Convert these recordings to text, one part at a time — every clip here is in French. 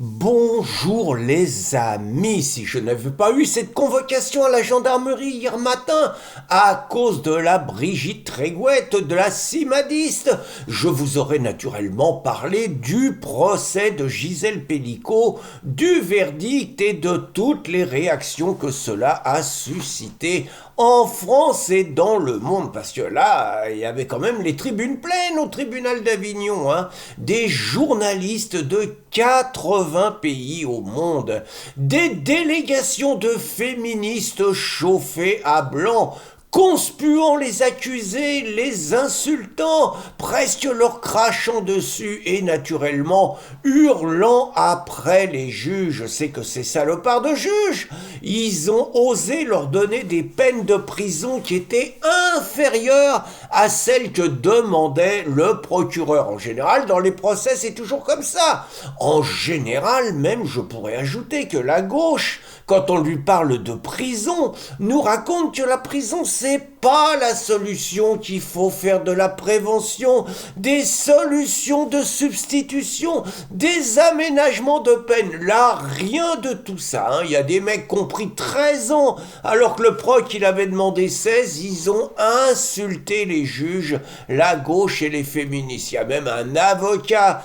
Bonjour les amis, si je n'avais pas eu cette convocation à la gendarmerie hier matin à cause de la Brigitte Trégouette de la Cimadiste, je vous aurais naturellement parlé du procès de Gisèle Pelicot, du verdict et de toutes les réactions que cela a suscité en France et dans le monde, parce que là, il y avait quand même les tribunes pleines au tribunal d'Avignon, hein, des journalistes de 80 pays au monde, des délégations de féministes chauffées à blanc, conspuant les accusés, les insultant, presque leur crachant dessus et naturellement hurlant après les juges. C'est que ces salopards de juges, ils ont osé leur donner des peines de prison qui étaient inférieures à celles que demandait le procureur. En général, dans les procès, c'est toujours comme ça. En général, même, je pourrais ajouter que la gauche, quand on lui parle de prison, nous raconte que la prison, c'est pas la solution, qu'il faut faire de la prévention, des solutions de substitution, des aménagements de peine. Là, rien de tout ça. Hein. Il y a des mecs qui ont pris 13 ans, alors que le proc, il avait demandé 16. Ils ont insulté les juges, la gauche et les féministes. Il y a même un avocat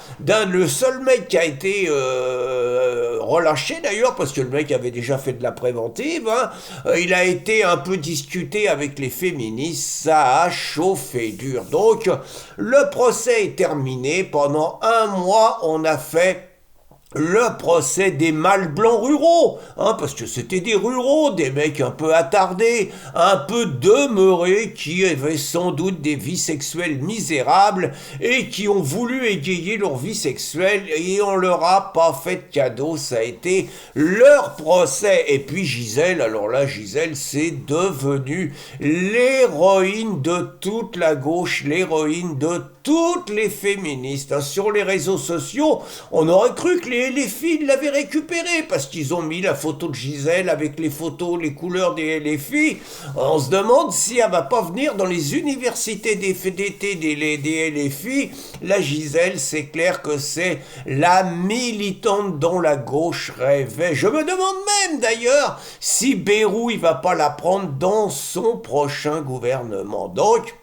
le seul mec qui a été relâché d'ailleurs, parce que le mec avait déjà fait de la préventive, hein. Il a été un peu discuté avec les féministes, ça a chauffé dur. Donc, le procès est terminé. Pendant un mois, on a fait le procès des mâles blancs ruraux, hein, parce que c'était des ruraux, des mecs un peu attardés, un peu demeurés, qui avaient sans doute des vies sexuelles misérables et qui ont voulu égayer leur vie sexuelle et on leur a pas fait de cadeau, ça a été leur procès. Et puis Gisèle, alors là Gisèle c'est devenu l'héroïne de toute la gauche, l'héroïne de toutes les féministes. Hein. Sur les réseaux sociaux, on aurait cru que les filles l'avaient récupérée parce qu'ils ont mis la photo de Gisèle avec les photos, les couleurs des les filles. On se demande si elle va pas venir dans les universités d'été des les filles. La Gisèle, c'est clair que c'est la militante dont la gauche rêvait. Je me demande même d'ailleurs si Bayrou il va pas la prendre dans son prochain gouvernement. Donc,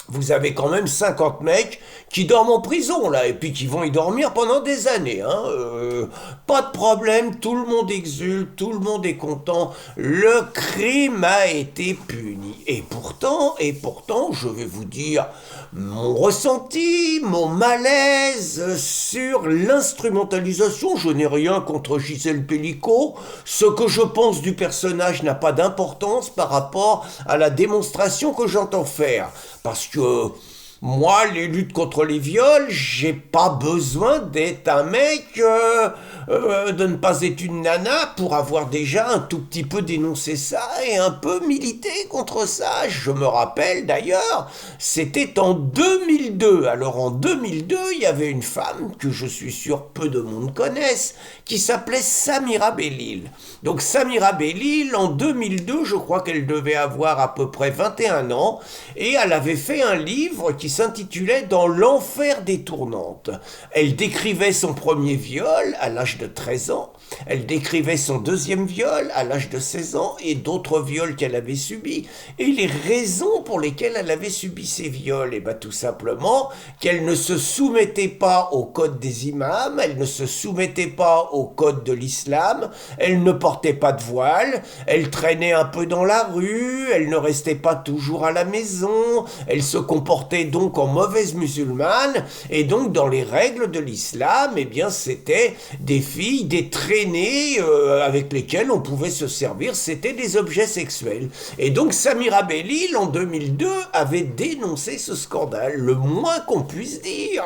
vous avez quand même 50 mecs qui dorment en prison, là, et puis qui vont y dormir pendant des années. Hein. Pas de problème, tout le monde exulte, tout le monde est content. Le crime a été puni. Et pourtant, je vais vous dire mon ressenti, mon malaise sur l'instrumentalisation. Je n'ai rien contre Gisèle Pelicot. Ce que je pense du personnage n'a pas d'importance par rapport à la démonstration que j'entends faire. Parce que moi, les luttes contre les viols, j'ai pas besoin d'être un mec, de ne pas être une nana pour avoir déjà un tout petit peu dénoncé ça et un peu milité contre ça. Je me rappelle d'ailleurs, c'était en 2002. Alors en 2002, il y avait une femme que je suis sûr peu de monde connaissent, qui s'appelait Samira Bellil. Donc Samira Bellil, en 2002, je crois qu'elle devait avoir à peu près 21 ans, et elle avait fait un livre qui s'intitulait Dans l'enfer des tournantes. Elle décrivait son premier viol à l'âge de 13 ans, elle décrivait son deuxième viol à l'âge de 16 ans et d'autres viols qu'elle avait subis. Et les raisons pour lesquelles elle avait subi ces viols, et bien tout simplement qu'elle ne se soumettait pas au code des imams, elle ne se soumettait pas au code de l'islam, elle ne portait pas de voile, elle traînait un peu dans la rue, elle ne restait pas toujours à la maison, elle se comportait donc en mauvaise musulmane, et donc dans les règles de l'islam, eh bien c'était des filles, des traînées avec lesquelles on pouvait se servir, c'était des objets sexuels. Et donc Samira Bellil, en 2002, avait dénoncé ce scandale. Le moins qu'on puisse dire,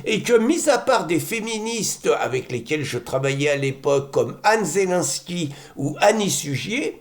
et que, mis à part des féministes avec lesquelles je travaillais à l'époque, comme Anne Zelensky ou Annie Sugier,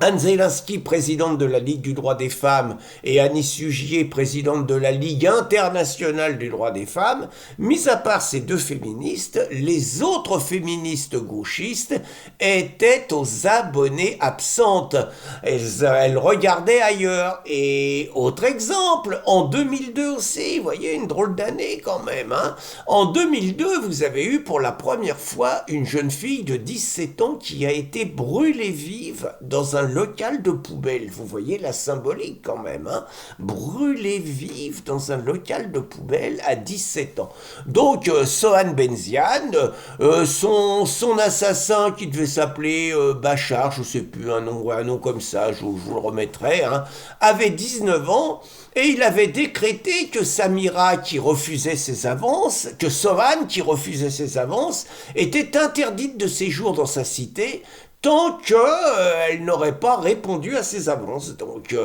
Anne Zelensky, présidente de la Ligue du droit des femmes, et Annie Sugier, présidente de la Ligue internationale du droit des femmes, mis à part ces deux féministes, les autres féministes gauchistes étaient aux abonnés absentes. Elles regardaient ailleurs. Et autre exemple, en 2002 aussi, vous voyez, une drôle d'année quand même. Hein. En 2002, vous avez eu pour la première fois une jeune fille de 17 ans qui a été brûlée vive dans un local de poubelle. Vous voyez la symbolique quand même. Hein. Brûlée vive dans un local de poubelle à 17 ans. Donc, Sohan Benziane, son assassin qui devait s'appeler Bachar, je ne sais plus, un nom comme ça, je vous le remettrai, hein, avait 19 ans. Et il avait décrété que Samira, qui refusait ses avances, que Sohan, qui refusait ses avances, était interdite de séjour dans sa cité tant qu'elle n'aurait pas répondu à ses avances. Donc,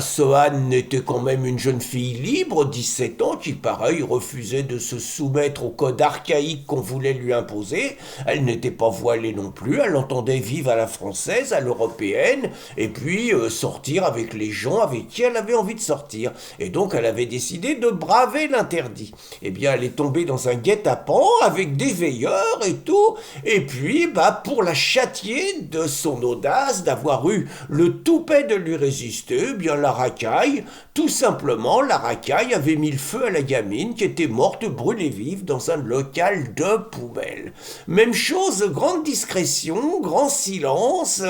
Sohan était quand même une jeune fille libre, 17 ans, qui pareil refusait de se soumettre au code archaïque qu'on voulait lui imposer. Elle n'était pas voilée non plus, elle entendait vivre à la française, à l'européenne, et puis sortir avec les gens avec qui elle avait envie de sortir. Et donc elle avait décidé de braver l'interdit. Eh bien, elle est tombée dans un guet-apens avec des veilleurs et tout, et puis pour la châtié de son audace d'avoir eu le toupet de lui résister, eh bien la racaille, tout simplement, la racaille avait mis le feu à la gamine qui était morte brûlée vive dans un local de poubelle. Même chose, grande discrétion, grand silence,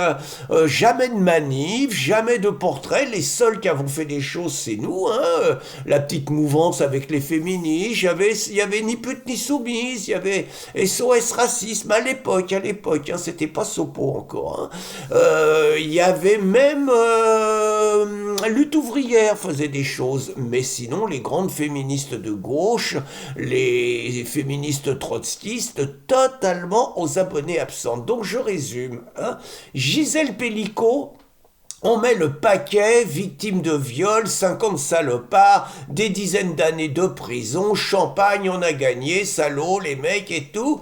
jamais de manif, jamais de portrait, les seuls qui avons fait des choses c'est nous, hein, la petite mouvance avec les féministes, il y avait ni pute ni soumise, il y avait SOS racisme à l'époque, hein, c'était pas Sopo encore. Hein. Il y avait même lutte ouvrière faisait des choses, mais sinon les grandes féministes de gauche, les féministes trotskistes, totalement aux abonnés absents. Donc je résume. Hein. Gisèle Pellicot, on met le paquet, victime de viol, 50 salopards, des dizaines d'années de prison, champagne, on a gagné, salaud, les mecs et tout.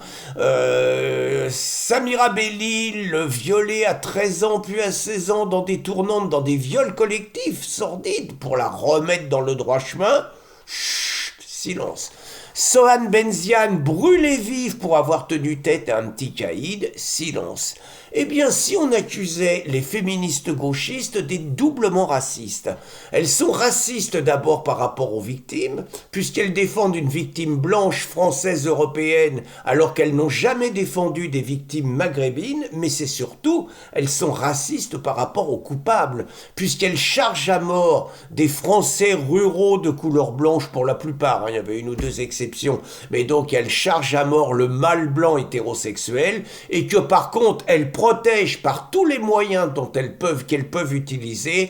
Samira Belli, le violé à 13 ans puis à 16 ans dans des tournantes, dans des viols collectifs sordides pour la remettre dans le droit chemin. Chut, silence. Sohan Benziane brûlé vif pour avoir tenu tête à un petit caïd, silence. Eh bien, si on accusait les féministes gauchistes d'être doublement racistes, elles sont racistes d'abord par rapport aux victimes, puisqu'elles défendent une victime blanche, française, européenne, alors qu'elles n'ont jamais défendu des victimes maghrébines, mais c'est surtout, elles sont racistes par rapport aux coupables, puisqu'elles chargent à mort des Français ruraux de couleur blanche pour la plupart, hein, il y avait une ou deux exceptions, mais donc elles chargent à mort le mâle blanc hétérosexuel, et que par contre, elles protègent par tous les moyens qu'elles peuvent utiliser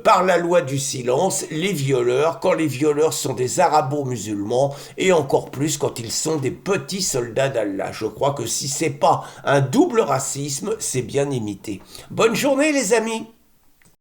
par la loi du silence les violeurs quand les violeurs sont des arabo-musulmans et encore plus quand ils sont des petits soldats d'Allah. Je crois que si c'est pas un double racisme, c'est bien imité. Bonne journée les amis.